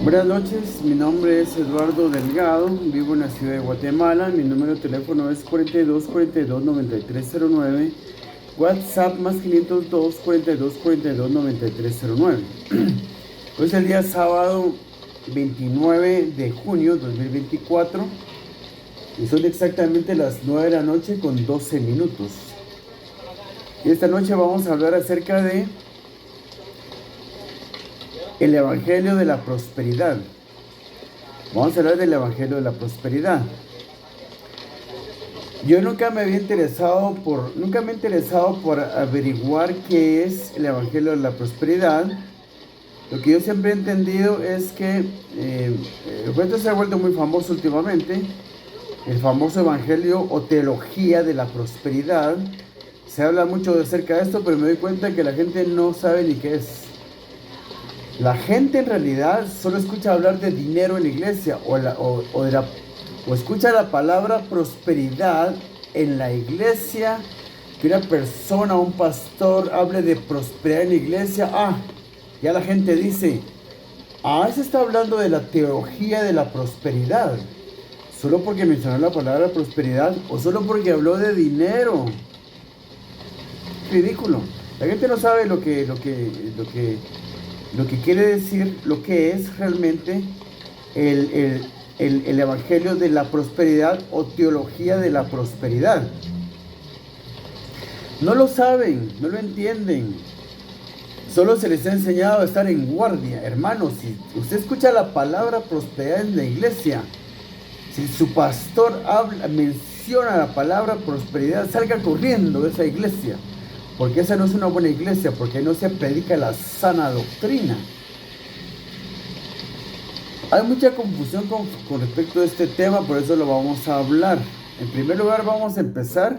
Buenas noches, mi nombre es Eduardo Delgado, vivo en la ciudad de Guatemala, mi número de teléfono es 4242-9309, WhatsApp más 502-4242-9309. Hoy es el día sábado 29 de junio 2024 y son exactamente las 9 de la noche con 12 minutos. Y esta noche vamos a hablar acerca de el Evangelio de la Prosperidad. Vamos a hablar del Evangelio de la Prosperidad. Yo nunca me he interesado por averiguar qué es el Evangelio de la Prosperidad. Lo que yo siempre he entendido es que esto se ha vuelto muy famoso últimamente, el famoso Evangelio o Teología de la Prosperidad. Se habla mucho acerca de esto, pero me doy cuenta que la gente no sabe ni qué es. La gente en realidad solo escucha hablar de dinero en la iglesia o escucha la palabra prosperidad en la iglesia, que una persona, un pastor hable de prosperidad en la iglesia. Ya la gente dice, se está hablando de la teología de la prosperidad, solo porque mencionó la palabra prosperidad o solo porque habló de dinero. Ridículo. La gente no sabe lo que quiere decir, lo que es realmente el Evangelio de la Prosperidad o teología de la prosperidad. No lo saben, no lo entienden. Solo se les ha enseñado a estar en guardia. Hermanos, si usted escucha la palabra prosperidad en la iglesia, si su pastor menciona la palabra prosperidad, salga corriendo de esa iglesia. Porque esa no es una buena iglesia, porque no se predica la sana doctrina. Hay mucha confusión con respecto a este tema, por eso lo vamos a hablar. En primer lugar, vamos a empezar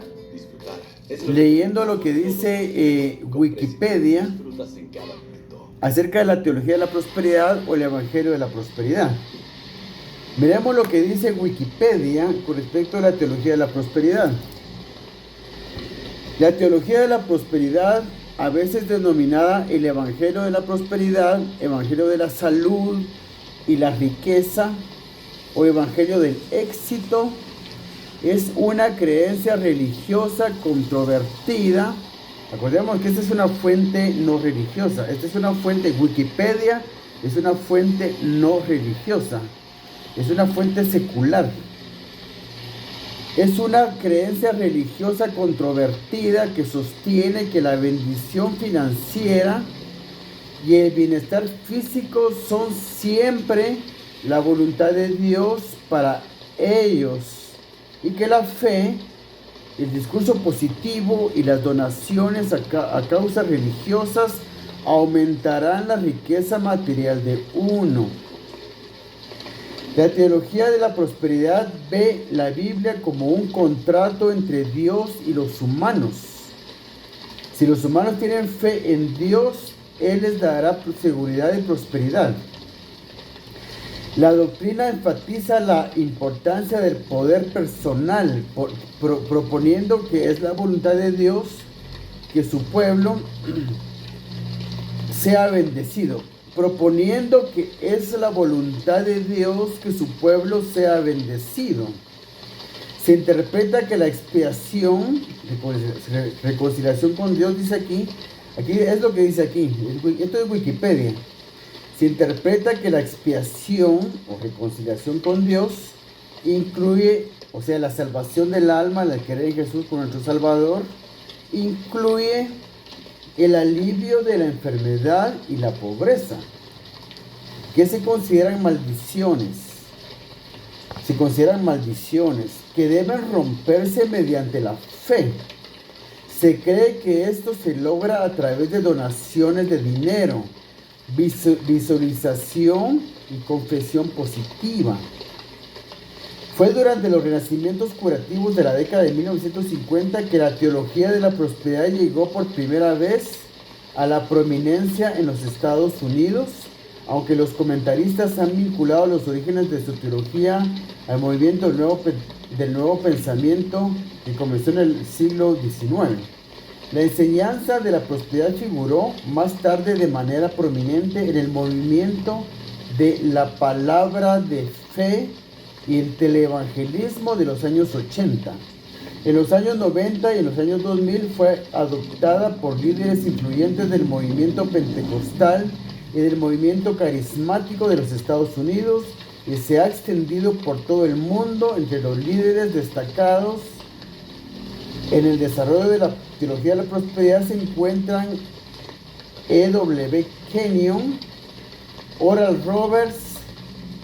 leyendo lo que dice Wikipedia acerca de la teología de la prosperidad o el Evangelio de la prosperidad. Miremos lo que dice Wikipedia con respecto a la teología de la prosperidad. La teología de la prosperidad, a veces denominada el Evangelio de la prosperidad, Evangelio de la salud y la riqueza o Evangelio del éxito, es una creencia religiosa controvertida. Acordemos que esta es una fuente no religiosa. Esta es una fuente, Wikipedia es una fuente no religiosa, es una fuente secular. Es una creencia religiosa controvertida que sostiene que la bendición financiera y el bienestar físico son siempre la voluntad de Dios para ellos y que la fe, el discurso positivo y las donaciones a causas religiosas aumentarán la riqueza material de uno. La teología de la prosperidad ve la Biblia como un contrato entre Dios y los humanos. Si los humanos tienen fe en Dios, Él les dará seguridad y prosperidad. La doctrina enfatiza la importancia del poder personal, proponiendo que es la voluntad de Dios que su pueblo sea bendecido. Proponiendo que es la voluntad de Dios que su pueblo sea bendecido. Se interpreta que la expiación, reconciliación con Dios, dice aquí es lo que dice aquí, esto es Wikipedia. Se interpreta que la expiación o reconciliación con Dios incluye, la salvación del alma, la creer en Jesús como nuestro Salvador, incluye el alivio de la enfermedad y la pobreza, que se consideran maldiciones. Se consideran maldiciones que deben romperse mediante la fe. Se cree que esto se logra a través de donaciones de dinero, visualización y confesión positiva. Fue durante los renacimientos curativos de la década de 1950 que la teología de la prosperidad llegó por primera vez a la prominencia en los Estados Unidos, aunque los comentaristas han vinculado los orígenes de su teología al movimiento del nuevo pensamiento que comenzó en el siglo XIX. La enseñanza de la prosperidad figuró más tarde de manera prominente en el movimiento de la palabra de fe y el televangelismo de los años 80. En los años 90 y en los años 2000 fue adoptada por líderes influyentes del movimiento pentecostal y del movimiento carismático de los Estados Unidos y se ha extendido por todo el mundo. Entre los líderes destacados en el desarrollo de la teología de la prosperidad se encuentran E.W. Kenyon, Oral Roberts,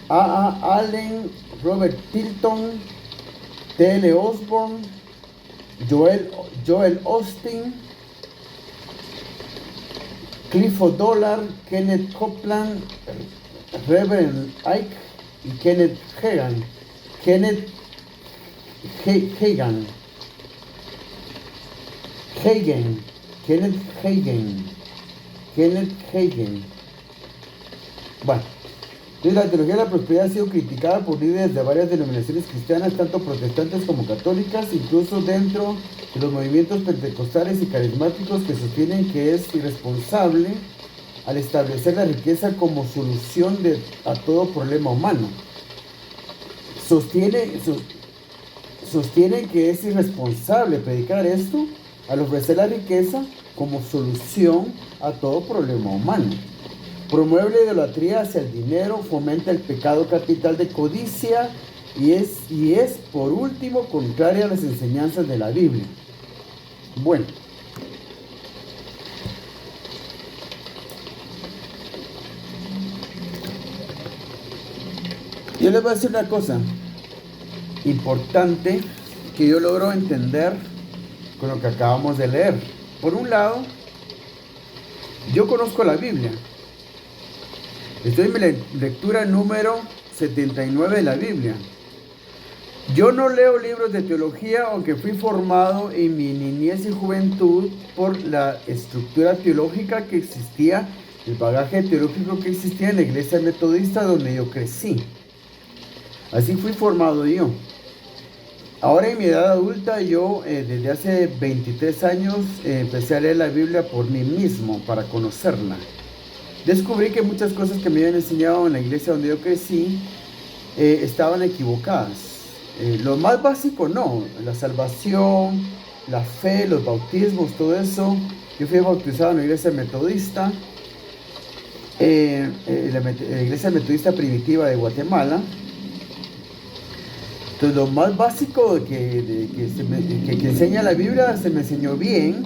A.A. Allen, Robert Tilton, T.L. Osborne, Joel Austin, Clifford Dollar, Kenneth Copeland, Reverend Ike y Kenneth Hagan. Kenneth Hagen. Bueno, entonces la teología de la prosperidad ha sido criticada por líderes de varias denominaciones cristianas, tanto protestantes como católicas, incluso dentro de los movimientos pentecostales y carismáticos, que sostienen que es irresponsable al establecer la riqueza como solución a todo problema humano. Sostienen que es irresponsable predicar esto al ofrecer la riqueza como solución a todo problema humano. Promueve la idolatría hacia el dinero, fomenta el pecado capital de codicia y es por último contraria a las enseñanzas de la Biblia. Bueno, yo les voy a decir una cosa importante que yo logro entender con lo que acabamos de leer. Por un lado, yo conozco la Biblia. Estoy en mi lectura número 79 de la Biblia. Yo no leo libros de teología, aunque fui formado en mi niñez y juventud por la estructura teológica que existía, el bagaje teológico que existía en la iglesia metodista donde yo crecí. Así fui formado yo. Ahora en mi edad adulta, yo desde hace 23 años empecé a leer la Biblia por mí mismo, para conocerla. Descubrí que muchas cosas que me habían enseñado en la iglesia donde yo crecí estaban equivocadas. Lo más básico no, la salvación, la fe, los bautismos, todo eso. Yo fui bautizado en la iglesia metodista, la iglesia metodista primitiva de Guatemala. Entonces lo más básico que enseña la Biblia se me enseñó bien,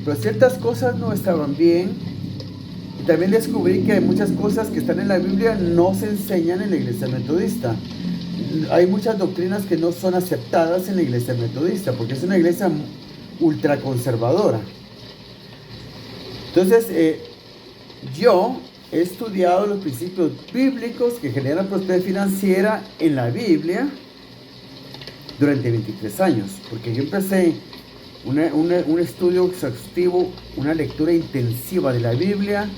pero ciertas cosas no estaban bien. Y también descubrí que hay muchas cosas que están en la Biblia no se enseñan en la iglesia metodista. Hay muchas doctrinas que no son aceptadas en la iglesia metodista, porque es una iglesia ultraconservadora. Entonces, yo he estudiado los principios bíblicos que generan prosperidad financiera en la Biblia durante 23 años, porque yo empecé un estudio exhaustivo, una lectura intensiva de la Biblia,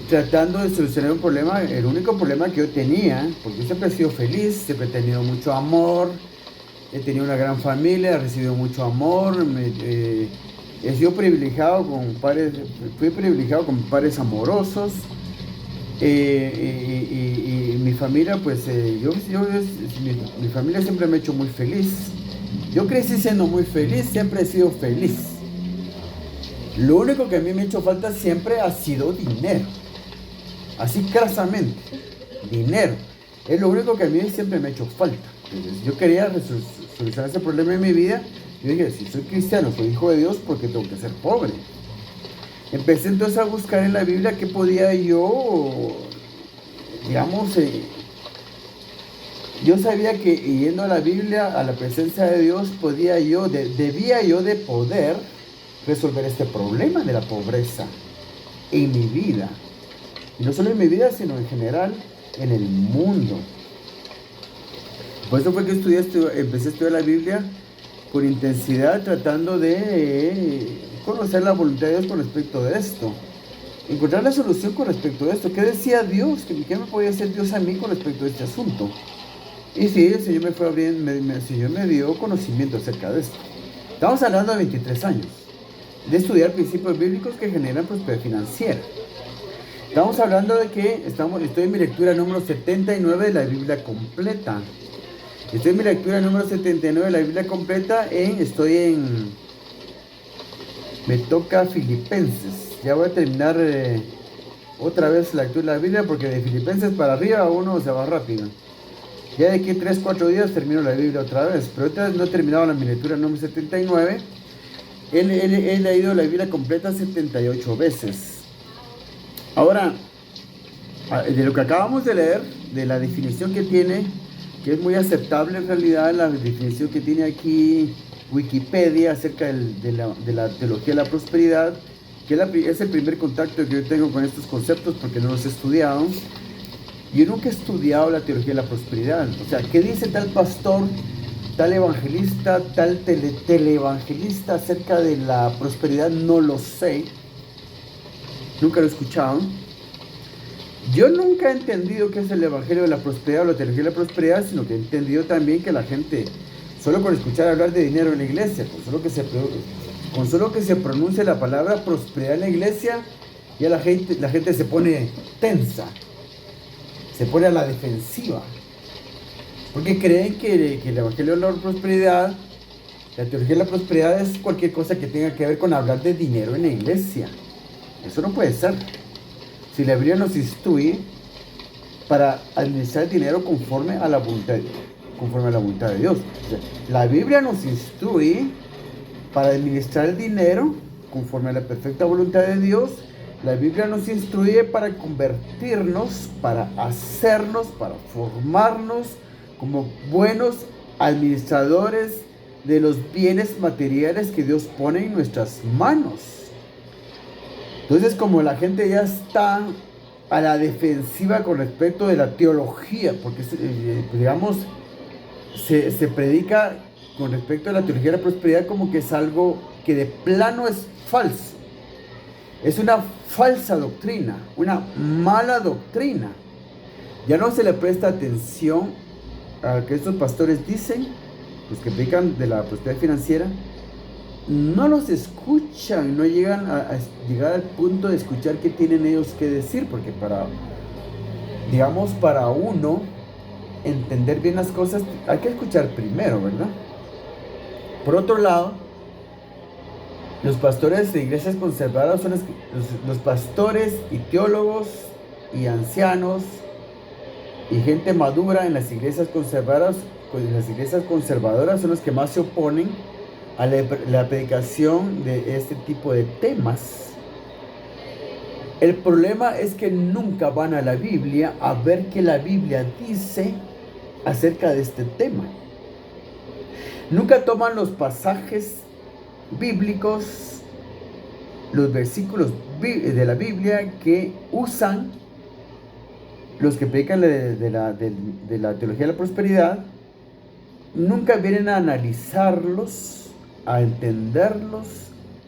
tratando de solucionar un problema, el único problema que yo tenía, porque yo siempre he sido feliz, siempre he tenido mucho amor, he tenido una gran familia, he recibido mucho amor, he sido privilegiado fui privilegiado con padres amorosos, y mi familia, pues, mi familia siempre me ha hecho muy feliz. Yo crecí siendo muy feliz, siempre he sido feliz. Lo único que a mí me ha hecho falta siempre ha sido dinero. Así crasamente, dinero. Es lo único que a mí siempre me ha hecho falta. Entonces, yo quería solucionar ese problema en mi vida. Yo dije, si soy cristiano, soy hijo de Dios, ¿por qué tengo que ser pobre? Empecé entonces a buscar en la Biblia qué podía yo, digamos, yo sabía que yendo a la Biblia, a la presencia de Dios, debía yo de poder resolver este problema de la pobreza en mi vida. Y no solo en mi vida, sino en general en el mundo. Por eso fue que empecé a estudiar la Biblia con intensidad, tratando de conocer la voluntad de Dios con respecto de esto. Encontrar la solución con respecto de esto. ¿Qué decía Dios? ¿Qué me podía hacer Dios a mí con respecto a este asunto? Y sí, el Señor me fue abriendo, el Señor me dio conocimiento acerca de esto. Estamos hablando de 23 años de estudiar principios bíblicos que generan prosperidad financiera. Estamos hablando de que estoy en mi lectura número 79 de la Biblia completa. Estoy en mi lectura número 79 de la Biblia completa. Me toca Filipenses. Ya voy a terminar otra vez la lectura de la Biblia, porque de Filipenses para arriba uno se va rápido. Ya de aquí 3-4 días termino la Biblia otra vez. Pero ahorita no he terminado mi lectura número 79. He leído la Biblia completa 78 veces. Ahora, de lo que acabamos de leer, de la definición que tiene, que es muy aceptable en realidad, la definición que tiene aquí Wikipedia acerca de la teología de la prosperidad, que es el primer contacto que yo tengo con estos conceptos porque no los he estudiado. Yo nunca he estudiado la teología de la prosperidad. O sea, ¿qué dice tal pastor, tal evangelista, tal teleevangelista acerca de la prosperidad? No lo sé. Nunca lo he escuchado. Yo nunca he entendido qué es el evangelio de la prosperidad o la teología de la prosperidad, sino que he entendido también que la gente, solo con escuchar hablar de dinero en la iglesia, con solo que se pronuncie la palabra prosperidad en la iglesia, ya la gente se pone tensa, se pone a la defensiva, porque creen que el evangelio de la prosperidad, la teología de la prosperidad, es cualquier cosa que tenga que ver con hablar de dinero en la iglesia. Eso no puede ser. Si la Biblia nos instruye para administrar el dinero conforme a la voluntad de Dios. O sea, la Biblia nos instruye para administrar el dinero conforme a la perfecta voluntad de Dios. La Biblia nos instruye para convertirnos, para hacernos, para formarnos como buenos administradores de los bienes materiales que Dios pone en nuestras manos. Entonces, como la gente ya está a la defensiva con respecto de la teología, porque digamos, se predica con respecto a la teología de la prosperidad como que es algo que de plano es falso. Es una falsa doctrina, una mala doctrina. Ya no se le presta atención a lo que estos pastores dicen, los que predican de la prosperidad financiera. No los escuchan, no llegan a llegar al punto de escuchar qué tienen ellos que decir, porque para uno entender bien las cosas hay que escuchar primero, ¿verdad? Por otro lado, los pastores de iglesias conservadoras son los pastores y teólogos y ancianos y gente madura en las iglesias conservadoras son los que más se oponen a la predicación de este tipo de temas. El problema es que nunca van a la Biblia a ver qué la Biblia dice acerca de este tema. Nunca toman los pasajes bíblicos, los versículos de la Biblia que usan los que predican de la teología de la prosperidad. Nunca vienen a analizarlos, a entenderlos,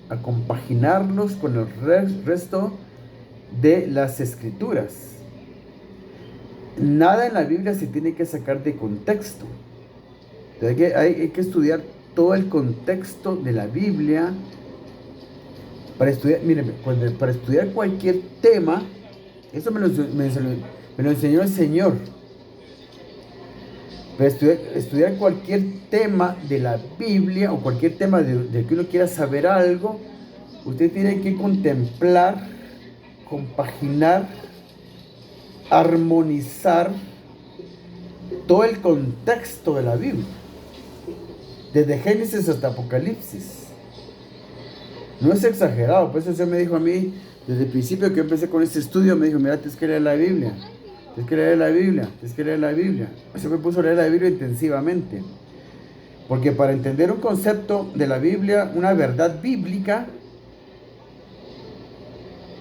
a compaginarlos con el resto de las escrituras. Nada en la Biblia se tiene que sacar de contexto. Hay que estudiar todo el contexto de la Biblia para estudiar. Miren, para estudiar cualquier tema, eso me lo enseñó el Señor. Para estudiar cualquier tema de la Biblia o cualquier tema de que uno quiera saber algo, usted tiene que contemplar, compaginar, armonizar todo el contexto de la Biblia, desde Génesis hasta Apocalipsis. No es exagerado, por eso el Señor me dijo a mí, desde el principio que empecé con este estudio, me dijo, mira, tienes que leer la Biblia. Tienes que leer la Biblia, tienes que leer la Biblia. Eso me puso a leer la Biblia intensivamente. Porque para entender un concepto de la Biblia, una verdad bíblica,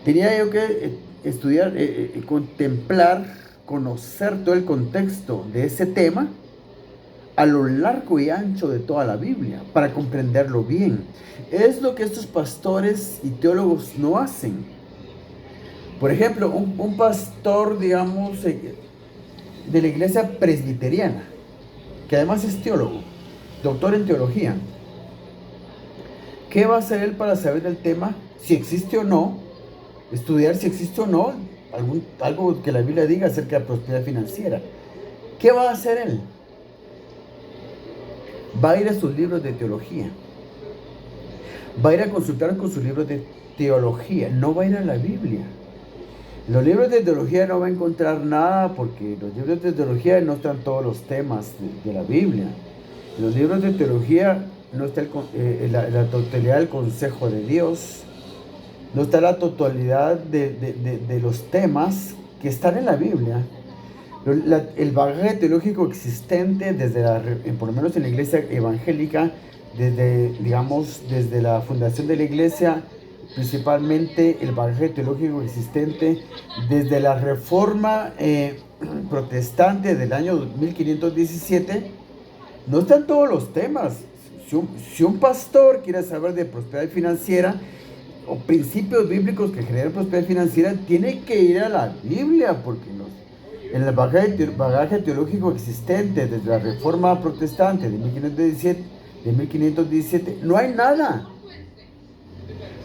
tenía yo que estudiar, contemplar, conocer todo el contexto de ese tema a lo largo y ancho de toda la Biblia, para comprenderlo bien. Es lo que estos pastores y teólogos no hacen. Por ejemplo, un pastor, digamos, de la iglesia presbiteriana, que además es teólogo, doctor en teología. ¿Qué va a hacer él para saber del tema? Si existe o no, estudiar si existe o no algo que la Biblia diga acerca de prosperidad financiera. ¿Qué va a hacer él? Va a ir a sus libros de teología. Va a ir a consultar con sus libros de teología. No va a ir a la Biblia. En los libros de teología no va a encontrar nada porque los libros de teología no están todos los temas de la Biblia. En los libros de teología no está la totalidad del consejo de Dios. No está la totalidad de los temas que están en la Biblia. El bagaje teológico existente por lo menos en la iglesia evangélica, desde la fundación de la iglesia, principalmente el bagaje teológico existente desde la reforma protestante del año 1517, no están todos los temas. Si un pastor quiere saber de prosperidad financiera o principios bíblicos que generan prosperidad financiera, tiene que ir a la Biblia, porque en el bagaje teológico existente desde la reforma protestante de 1517 no hay nada.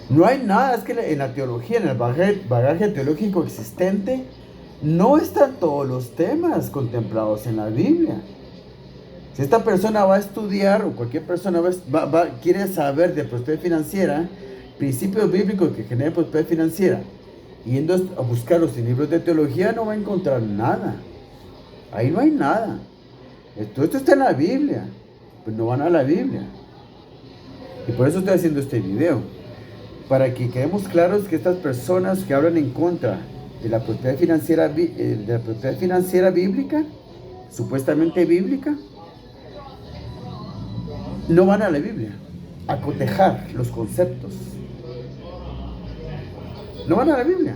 No hay nada. Es que en la teología, en el bagaje teológico existente, no están todos los temas contemplados en la Biblia. Si esta persona va a estudiar, o cualquier persona quiere saber de prosperidad financiera, principios bíblicos que generan prosperidad financiera, yendo a buscarlos en libros de teología, no va a encontrar nada. Ahí no hay nada. Todo esto está en la Biblia, pues no van a la Biblia. Y por eso estoy haciendo este video, para que quedemos claros que estas personas que hablan en contra de la prosperidad financiera bíblica, supuestamente bíblica, no van a la Biblia a cotejar los conceptos. No van a la Biblia.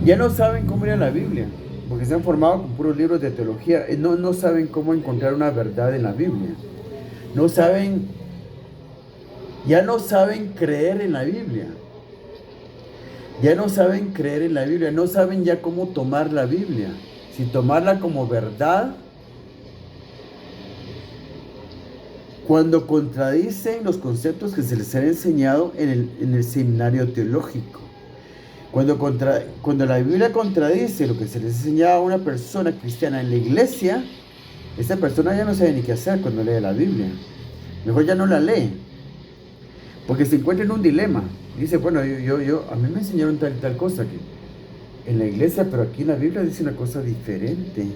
Ya no saben cómo ir a la Biblia, porque se han formado con puros libros de teología. No saben cómo encontrar una verdad en la Biblia. Ya no saben creer en la Biblia. No saben ya cómo tomar la Biblia. Si tomarla como verdad, cuando contradicen los conceptos que se les han enseñado en el seminario teológico. Cuando la Biblia contradice lo que se les enseñaba a una persona cristiana en la iglesia, esa persona ya no sabe ni qué hacer cuando lee la Biblia. Mejor ya no la lee, porque se encuentra en un dilema. Dice, bueno, a mí me enseñaron tal cosa que en la iglesia, pero aquí en la Biblia dice una cosa diferente.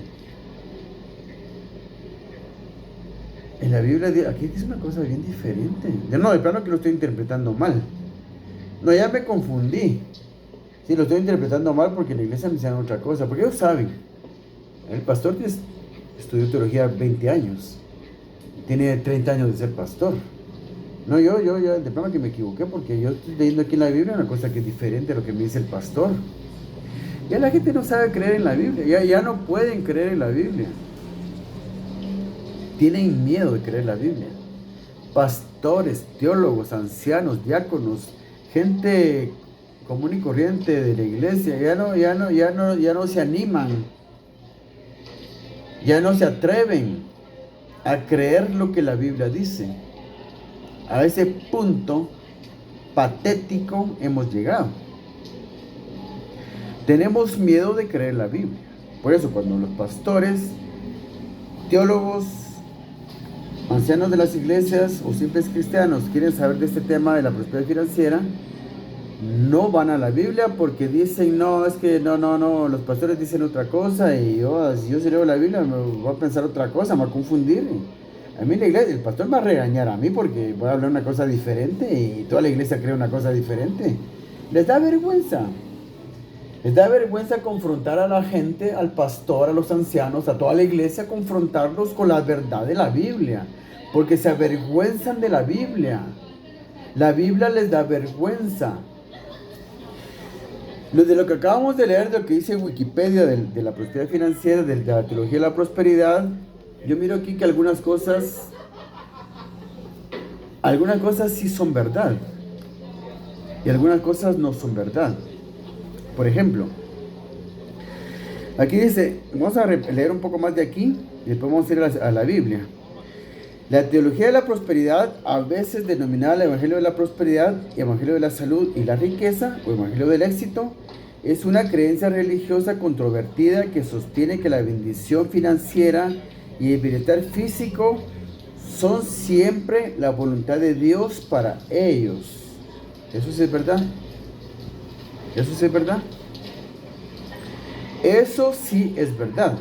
En la Biblia aquí dice una cosa bien diferente. No, de plano que lo estoy interpretando mal. No, ya me confundí. Sí, lo estoy interpretando mal porque en la iglesia me enseñan otra cosa. Porque ellos saben. El pastor estudió teología 20 años. Tiene 30 años de ser pastor. No, yo de plano que me equivoqué, porque yo estoy leyendo aquí en la Biblia una cosa que es diferente a lo que me dice el pastor. Ya la gente no sabe creer en la Biblia. Ya no pueden creer en la Biblia. Tienen miedo de creer la Biblia. Pastores, teólogos, ancianos, diáconos, gente común y corriente de la iglesia, ya no se animan, ya no se atreven a creer lo que la Biblia dice. A ese punto patético hemos llegado. Tenemos miedo de creer la Biblia. Por eso cuando los pastores, teólogos, ancianos de las iglesias o simples cristianos quieren saber de este tema de la prosperidad financiera, no van a la Biblia porque dicen, no, es que no, los pastores dicen otra cosa y si yo leo la Biblia me voy a pensar otra cosa, me voy a confundir. A mí la iglesia, el pastor me va a regañar a mí porque voy a hablar una cosa diferente y toda la iglesia cree una cosa diferente. Les da vergüenza. Les da vergüenza confrontar a la gente, al pastor, a los ancianos, a toda la iglesia, confrontarlos con la verdad de la Biblia, porque se avergüenzan de la Biblia. La Biblia les da vergüenza. De lo que acabamos de leer, de lo que dice Wikipedia de la prosperidad financiera, de la teología de la prosperidad, yo miro aquí que algunas cosas sí son verdad y algunas cosas no son verdad. Por ejemplo, aquí dice, vamos a leer un poco más de aquí y después vamos a ir a la Biblia. La teología de la prosperidad, a veces denominada el Evangelio de la prosperidad, Evangelio de la salud y la riqueza, o Evangelio del éxito, es una creencia religiosa controvertida que sostiene que la bendición financiera y el bienestar físico son siempre la voluntad de Dios para ellos. ¿Eso sí es verdad? ¿Eso sí es verdad? Eso sí es verdad.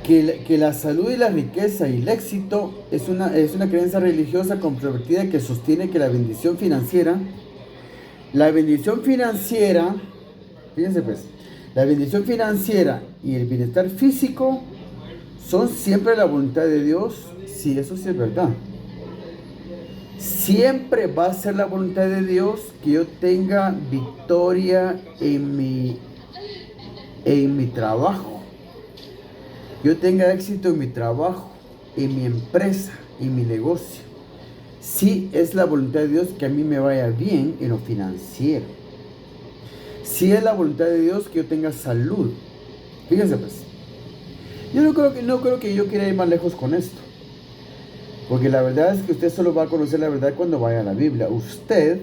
Que la salud y la riqueza y el éxito es una creencia religiosa controvertida que sostiene que la bendición financiera, fíjense pues, la bendición financiera y el bienestar físico son siempre la voluntad de Dios. Sí, eso sí es verdad. Siempre va a ser la voluntad de Dios que yo tenga victoria en mi trabajo. Yo tenga éxito en mi trabajo, en mi empresa, en mi negocio. Sí es la voluntad de Dios que a mí me vaya bien en lo financiero. Sí es la voluntad de Dios que yo tenga salud. Fíjense pues. Yo no creo que yo quiera ir más lejos con esto. Porque la verdad es que usted solo va a conocer la verdad cuando vaya a la Biblia. Usted,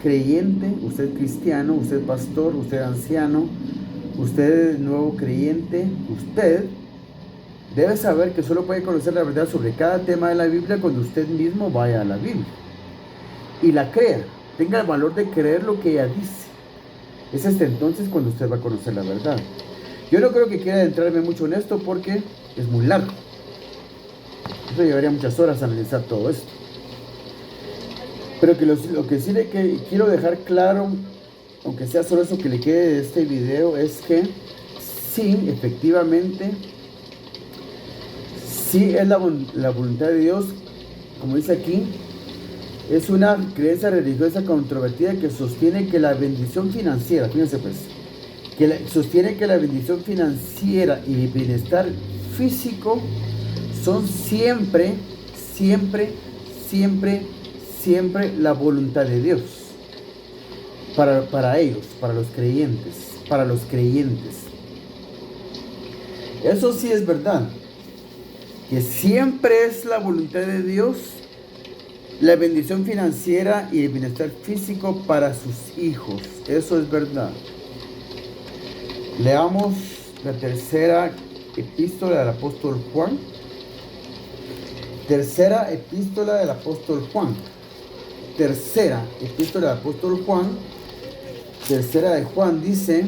creyente, usted cristiano, usted pastor, usted anciano, usted nuevo creyente, usted debe saber que solo puede conocer la verdad sobre cada tema de la Biblia cuando usted mismo vaya a la Biblia y la crea, tenga el valor de creer lo que ella dice. Es hasta entonces cuando usted va a conocer la verdad. Yo no creo que quiera adentrarme mucho en esto porque es muy largo. Eso llevaría muchas horas a analizar todo esto. Pero que lo que sí quiero dejar claro, aunque sea solo eso que le quede de este video, es que sí, efectivamente, sí es la voluntad de Dios, como dice aquí, es una creencia religiosa controvertida que sostiene que la bendición financiera, fíjense pues, sostiene que la bendición financiera y el bienestar físico son siempre la voluntad de Dios. Para ellos, para los creyentes. Eso sí es verdad, que siempre es la voluntad de Dios la bendición financiera y el bienestar físico para sus hijos. Eso es verdad. Leamos la tercera epístola del apóstol Juan. Tercera epístola del apóstol Juan. Tercera epístola del apóstol Juan. Tercera de Juan dice,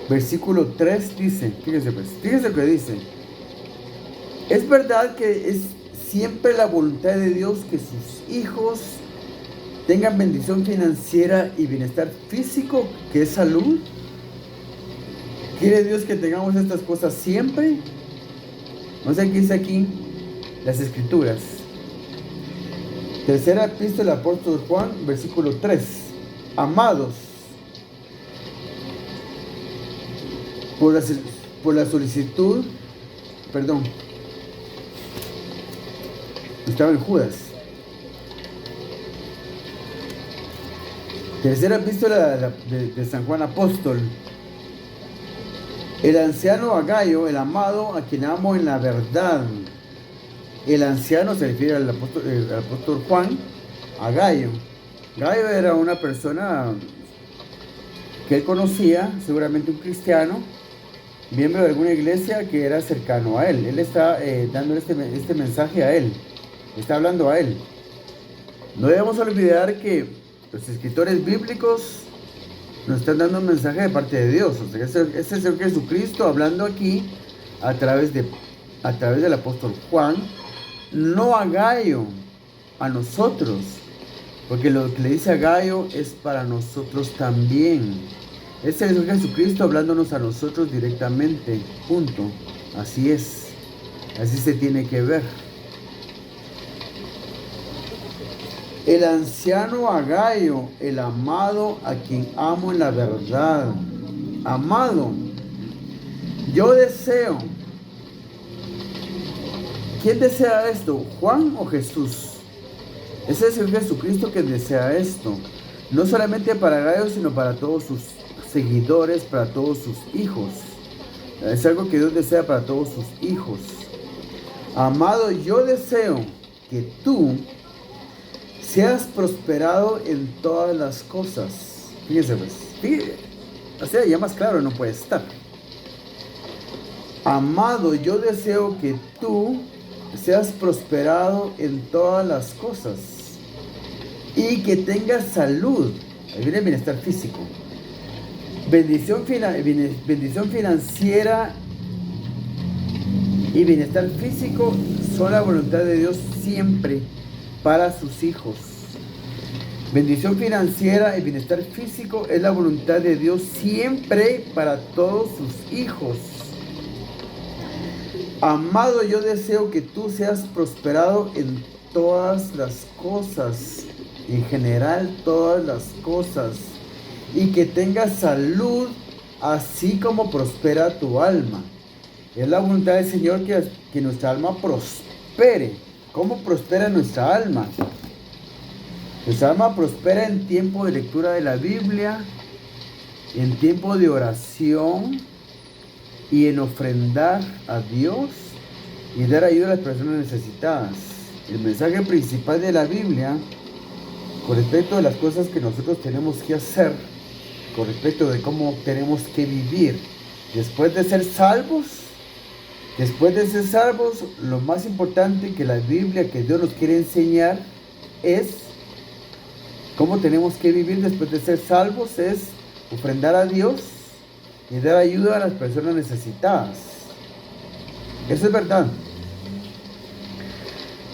versículo 3 dice, fíjense lo que dice. Es verdad que es siempre la voluntad de Dios que sus hijos tengan bendición financiera y bienestar físico, que es salud. ¿Quiere Dios que tengamos estas cosas siempre? No sé qué dice aquí las escrituras. Tercera epístola del apóstol Juan, versículo 3. Amados, por la solicitud, perdón, estaba en Judas. Tercera epístola de San Juan Apóstol. El anciano Agayo, el amado, a quien amo en la verdad. El anciano se refiere al apóstol Juan, Agayo. Gayo era una persona que él conocía, seguramente un cristiano, miembro de alguna iglesia que era cercano a él. Él está dando este mensaje a él, está hablando a él. No debemos olvidar que los escritores bíblicos nos están dando un mensaje de parte de Dios. O sea, es el Señor Jesucristo hablando aquí a través del apóstol Juan, no a Gayo, a nosotros. Porque lo que le dice a Gayo es para nosotros también. Es el Señor Jesucristo hablándonos a nosotros directamente. Punto. Así es. Así se tiene que ver. El anciano Agayo, el amado a quien amo en la verdad. Amado, yo deseo. ¿Quién desea esto? ¿Juan o Jesús? Es el Señor Jesucristo que desea esto. No solamente para Gayo, sino para todos sus seguidores, para todos sus hijos. Es algo que Dios desea para todos sus hijos. Amado, yo deseo que tú seas prosperado en todas las cosas. Fíjese, pues. O sea, ya más claro no puede estar. Amado, yo deseo que tú seas prosperado en todas las cosas y que tengas salud. Ahí viene el bienestar físico. Bendición financiera y bienestar físico son la voluntad de Dios siempre para sus hijos. Bendición financiera y bienestar físico es la voluntad de Dios siempre para todos sus hijos. Amado, yo deseo que tú seas prosperado en todas las cosas, en general todas las cosas, y que tengas salud, así como prospera tu alma. Es la voluntad del Señor que nuestra alma prospere. ¿Cómo prospera nuestra alma? Nuestra alma prospera en tiempo de lectura de la Biblia, en tiempo de oración y en ofrendar a Dios y dar ayuda a las personas necesitadas. El mensaje principal de la Biblia con respecto a las cosas que nosotros tenemos que hacer, con respecto de cómo tenemos que vivir después de ser salvos, lo más importante que la Biblia, que Dios nos quiere enseñar, es cómo tenemos que vivir después de ser salvos, es ofrendar a Dios y dar ayuda a las personas necesitadas. Eso es verdad.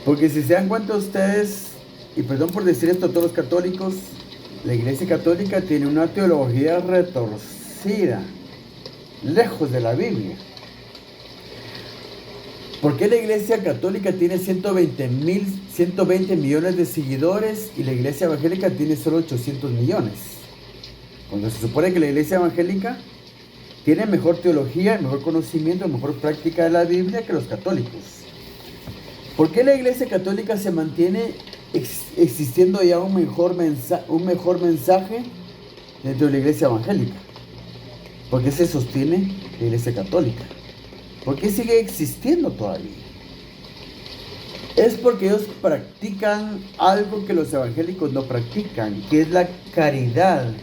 Porque si se dan cuenta ustedes, y perdón por decir esto a todos los católicos, la Iglesia Católica tiene una teología retorcida, lejos de la Biblia. ¿Por qué la Iglesia Católica tiene 120 millones de seguidores y la Iglesia Evangélica tiene solo 800 millones? Cuando se supone que la Iglesia Evangélica tiene mejor teología, mejor conocimiento, mejor práctica de la Biblia que los católicos. ¿Por qué la Iglesia Católica se mantiene existiendo ya un mejor mensaje dentro de la Iglesia Evangélica? ¿Por qué se sostiene la Iglesia Católica? ¿Por qué sigue existiendo todavía? Es porque ellos practican algo que los evangélicos no practican, que es la caridad.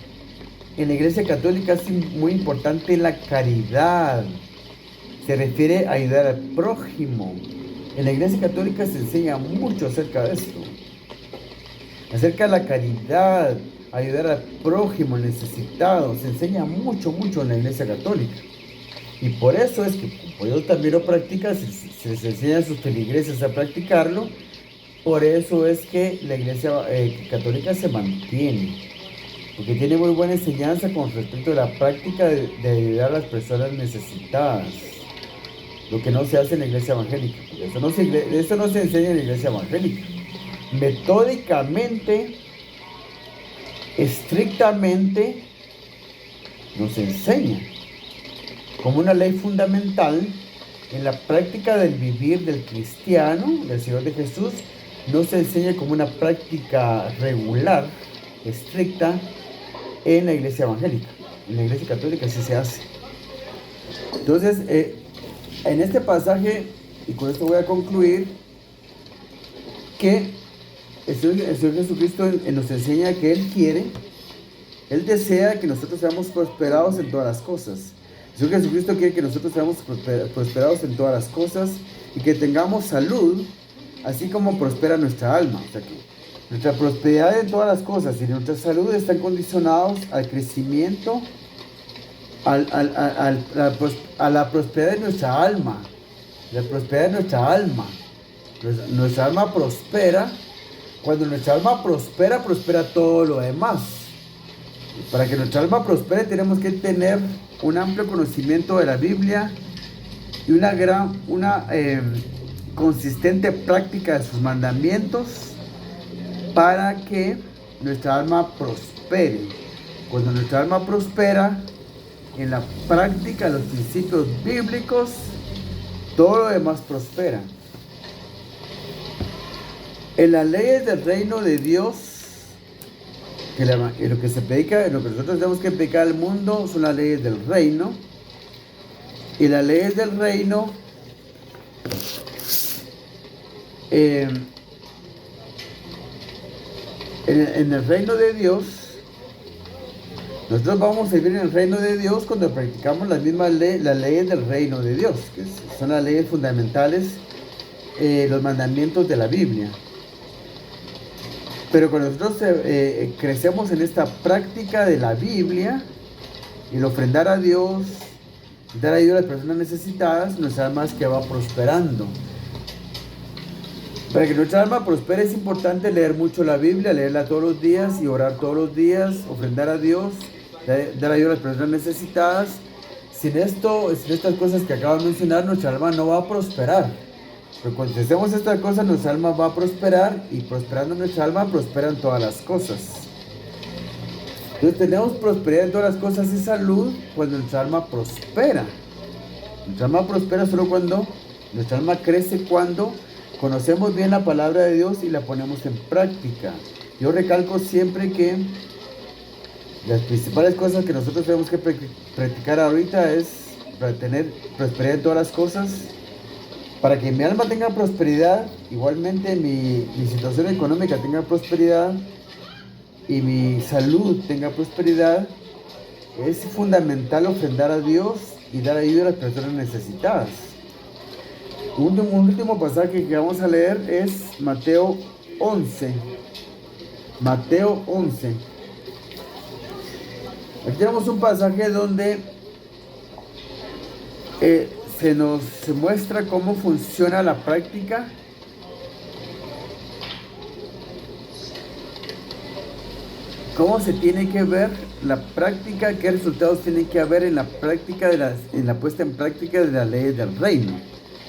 En la Iglesia Católica es muy importante la caridad. Se refiere a ayudar al prójimo. En la Iglesia Católica se enseña mucho acerca de esto. Acerca de la caridad, ayudar al prójimo, al necesitado. Se enseña mucho en la Iglesia Católica. Y por eso es que, como ellos también lo practican, se les enseña a sus feligreses a practicarlo. Por eso es que la Iglesia Católica se mantiene. Porque tiene muy buena enseñanza con respecto a la práctica de ayudar a las personas necesitadas. Lo que no se hace en la Iglesia Evangélica. Eso no se enseña en la Iglesia Evangélica. Metódicamente, estrictamente, nos enseña como una ley fundamental en la práctica del vivir del cristiano, del Señor de Jesús. No se enseña como una práctica regular, estricta, en la Iglesia Evangélica. En la Iglesia Católica sí se hace. Entonces, en este pasaje, y con esto voy a concluir, que el Señor Jesucristo nos enseña que Él desea que nosotros seamos prosperados en todas las cosas. El Señor Jesucristo quiere que nosotros seamos prosperados en todas las cosas y que tengamos salud, así como prospera nuestra alma. O sea que nuestra prosperidad en todas las cosas y nuestra salud están condicionados al crecimiento, a la prosperidad de nuestra alma. La prosperidad de nuestra alma. Nuestra alma prospera. Cuando nuestra alma prospera, prospera todo lo demás. Para que nuestra alma prospere, tenemos que tener un amplio conocimiento de la Biblia y una consistente práctica de sus mandamientos para que nuestra alma prospere. Cuando nuestra alma prospera en la práctica de los principios bíblicos, todo lo demás prospera. En las leyes del reino de Dios, lo que se predica, lo que nosotros tenemos que predicar al mundo son las leyes del reino. Y las leyes del reino en el reino de Dios, nosotros vamos a vivir en el reino de Dios cuando practicamos las mismas las leyes del reino de Dios, que son las leyes fundamentales, los mandamientos de la Biblia. Pero cuando nosotros crecemos en esta práctica de la Biblia, y el ofrendar a Dios, dar ayuda a las personas necesitadas, nuestra alma es que va prosperando. Para que nuestra alma prospere es importante leer mucho la Biblia, leerla todos los días y orar todos los días, ofrendar a Dios, dar ayuda a las personas necesitadas. Sin estas cosas que acabo de mencionar, nuestra alma no va a prosperar. Pero cuando hacemos estas cosas, nuestra alma va a prosperar, y prosperando nuestra alma, prosperan todas las cosas. Entonces tenemos prosperidad en todas las cosas y salud cuando nuestra alma prospera. Nuestra alma prospera solo cuando nuestra alma crece, cuando conocemos bien la palabra de Dios y la ponemos en práctica. Yo recalco siempre que las principales cosas que nosotros tenemos que practicar ahorita es para tener prosperidad en todas las cosas, para que mi alma tenga prosperidad, igualmente mi situación económica tenga prosperidad y mi salud tenga prosperidad. Es fundamental ofrendar a Dios y dar ayuda a las personas necesitadas. Un último pasaje que vamos a leer es Mateo 11. Mateo 11. Aquí tenemos un pasaje donde se nos muestra cómo funciona la práctica cómo se tiene que ver la práctica, qué resultados tienen que haber en la práctica en la puesta en práctica de las leyes del reino,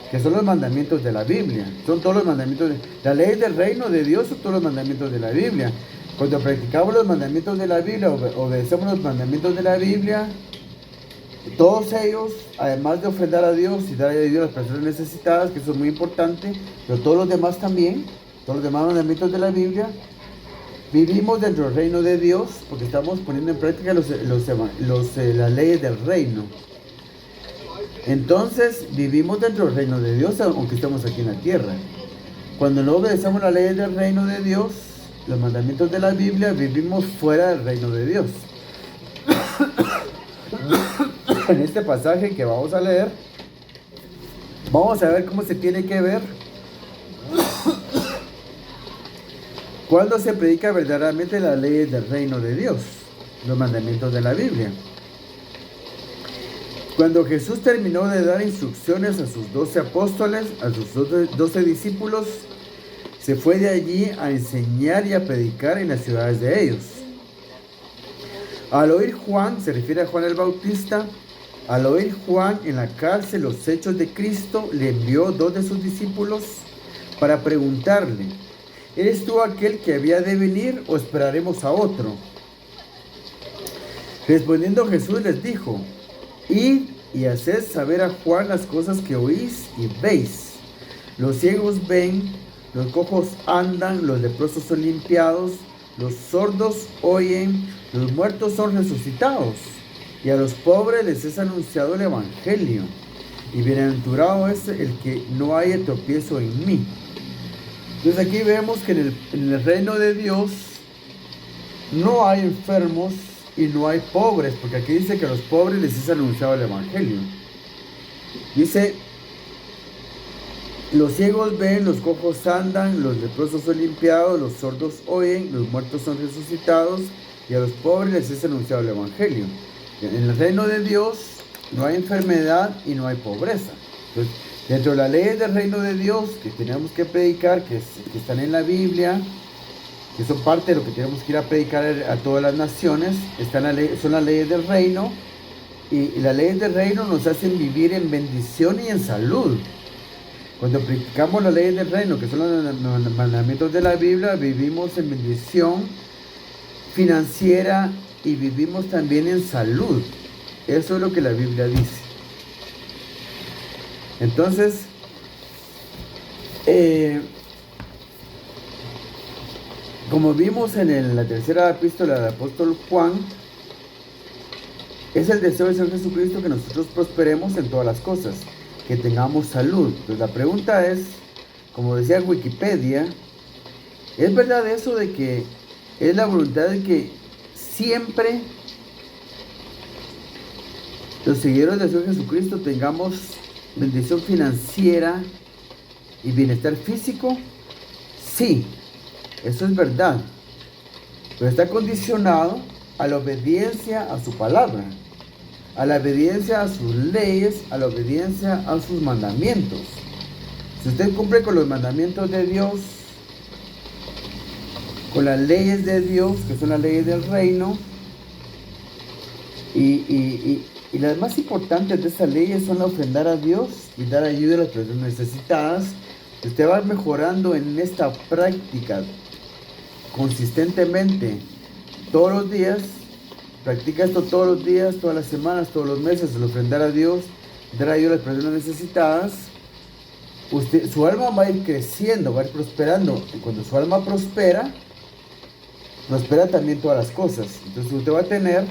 que son los mandamientos de la Biblia. Son todos los mandamientos la ley del reino de Dios, son todos los mandamientos de la Biblia. Cuando practicamos los mandamientos de la Biblia, obedecemos los mandamientos de la Biblia, todos ellos, además de ofrendar a Dios y dar ayuda a las personas necesitadas, que eso es muy importante, pero todos los demás también, todos los demás mandamientos de la Biblia, vivimos dentro del reino de Dios porque estamos poniendo en práctica las leyes del reino. Entonces vivimos dentro del reino de Dios aunque estemos aquí en la tierra. Cuando no obedecemos las leyes del reino de Dios, los mandamientos de la Biblia, vivimos fuera del reino de Dios. En este pasaje que vamos a leer, vamos a ver cómo se tiene que ver cuando se predica verdaderamente las leyes del reino de Dios, los mandamientos de la Biblia. Cuando Jesús terminó de dar instrucciones a sus 12 apóstoles, a sus 12 discípulos, se fue de allí a enseñar y a predicar en las ciudades de ellos. Al oír Juan, se refiere a Juan el Bautista, al oír Juan en la cárcel los hechos de Cristo, le envió 2 de sus discípulos para preguntarle: ¿eres tú aquel que había de venir o esperaremos a otro? Respondiendo Jesús les dijo: id y haced saber a Juan las cosas que oís y veis. Los ciegos ven, los cojos andan, los leprosos son limpiados, los sordos oyen, los muertos son resucitados, y a los pobres les es anunciado el evangelio. Y bienaventurado es el que no haya tropiezo en mí. Entonces aquí vemos que en el reino de Dios no hay enfermos y no hay pobres, porque aquí dice que a los pobres les es anunciado el evangelio. Dice: los ciegos ven, los cojos andan, los leprosos son limpiados, los sordos oyen, los muertos son resucitados, y a los pobres les es anunciado el evangelio. En el reino de Dios no hay enfermedad y no hay pobreza. Entonces, dentro de las leyes del reino de Dios que tenemos que predicar, que están en la Biblia, que son parte de lo que tenemos que ir a predicar a todas las naciones, son las leyes del reino, y las leyes del reino nos hacen vivir en bendición y en salud. Cuando practicamos las leyes del reino, que son los mandamientos de la Biblia, vivimos en bendición financiera y vivimos también en salud. Eso es lo que la Biblia dice. Entonces, como vimos en la tercera epístola del apóstol Juan, Es el deseo del Señor Jesucristo que nosotros prosperemos en todas las cosas, que tengamos salud. Entonces la pregunta es, como decía Wikipedia, ¿es verdad eso de que es la voluntad de que siempre los seguidores del Señor Jesucristo tengamos bendición financiera y bienestar físico? Sí, eso es verdad, pero está condicionado a la obediencia a su palabra, a la obediencia a sus leyes, a la obediencia a sus mandamientos. Si usted cumple con los mandamientos de Dios, con las leyes de Dios, que son las leyes del reino, y las más importantes de esas leyes son la ofrendar a Dios y dar ayuda a las personas necesitadas. Usted va mejorando en esta práctica consistentemente todos los días. Practica esto todos los días, todas las semanas, todos los meses, el ofrendar a Dios, dar ayuda a las personas necesitadas. Su alma va a ir creciendo, va a ir prosperando. Y cuando su alma prospera también todas las cosas. Entonces usted va a tener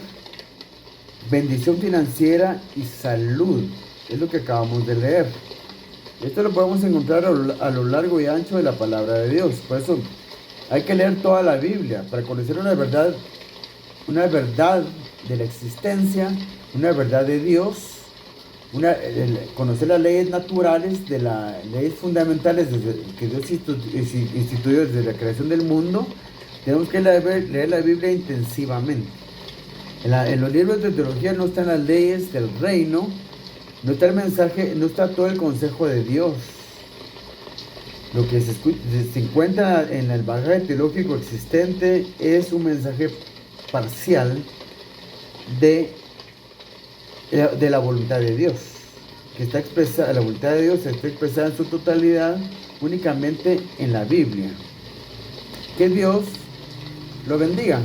bendición financiera y salud. Es lo que acabamos de leer. Esto lo podemos encontrar a lo largo y ancho de la palabra de Dios. Por eso hay que leer toda la Biblia para conocer una verdad de la existencia, una verdad de Dios, conocer las leyes naturales, de las leyes fundamentales que Dios instituyó desde la creación del mundo. Tenemos que leer la Biblia intensivamente. En los libros de teología no están las leyes del reino, no está el mensaje, no está todo el consejo de Dios. Lo que se encuentra en el bagaje teológico existente es un mensaje parcial de la voluntad de Dios, que está expresada, la voluntad de Dios está expresada en su totalidad únicamente en la Biblia. Que Dios lo bendiga.